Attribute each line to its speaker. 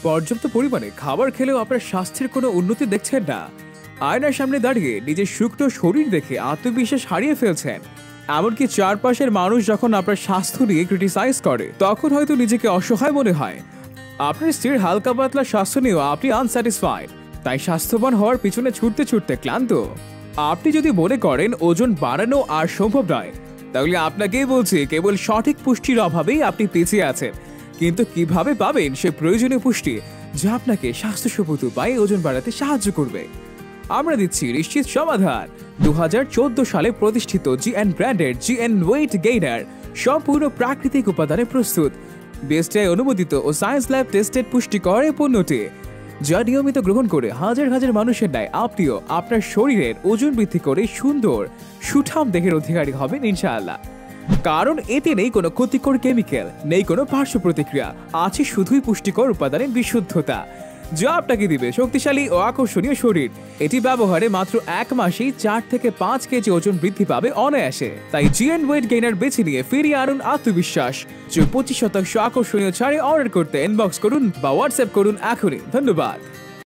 Speaker 1: পর্যাপ্ত পরিমাণে খাবার খেলেও আপনার স্বাস্থ্যের কোনো উন্নতি দেখছেন না। আয়নার সামনে দাঁড়িয়ে নিজের শুকনো শরীর দেখে আত্মবিশ্বাস হারিয়ে ফেলছেন। এমনকি চারপাশের মানুষ যখন আপনার স্বাস্থ্য নিয়ে ক্রিটিসাইজ করে তখন হয়তো নিজেকে অসহায় মনে হয়। আপনার স্ত্রীর হালকা পাতলা স্বাস্থ্য নিয়েও আপনি আনস্যাটিসফাইড, তাই স্বাস্থ্যবান হওয়ার পিছনে ছুটতে ছুটতে ক্লান্ত। আপনি যদি মনে করেন ওজন বাড়ানো আর সম্ভব নয়, তাহলে আপনাকেই বলছি কেবল সঠিক পুষ্টির অভাবেই আপনি পিছিয়ে আছেন। কিন্তু কিভাবে পাবেন সে প্রয়োজনীয় পুষ্টি যা আপনাকে স্বাস্থ্যসম্মত উপায়ে ওজন বাড়াতে সাহায্য করবে? আমরা দিচ্ছি নিশ্চিত সমাধান। 2014 সালে প্রতিষ্ঠিত জিএন ব্র্যান্ডের জিএন ওয়েট গেইনার সম্পূর্ণ প্রাকৃতিক উপাদানে প্রস্তুত, বিএসটিআই অনুমোদিত ও সায়েন্স ল্যাব টেস্টেড পুষ্টিকর এই পণ্যটি, যা নিয়মিত গ্রহণ করে হাজার হাজার মানুষের ন্যায় আপনিও আপনার শরীরের ওজন বৃদ্ধি করে সুন্দর সুঠাম দেহের অধিকারী হবেন ইনশাআল্লাহ। কারণ এতে নেই কোনো ক্ষতিকর কেমিক্যাল, নেই কোনো পার্শ্ব প্রতিক্রিয়া, আছে শুধুই পুষ্টিকর উপাদানের বিশুদ্ধতা, যা আপনাকে দিবে শক্তিশালী ও আকর্ষণীয় শরীর। এটি ব্যবহারে মাত্র 1 মাসেই 4 থেকে 5 কেজি ওজন বৃদ্ধি পাবে অনায়াসে। তাই জিএন ওয়েট গেইনার বেছে নিয়ে ফিরিয়ে আনুন আত্মবিশ্বাস। 25% আকর্ষণীয় ছাড়ে অর্ডার করতে ইনবক্স করুন বা হোয়াটসঅ্যাপ করুন এখনই। ধন্যবাদ।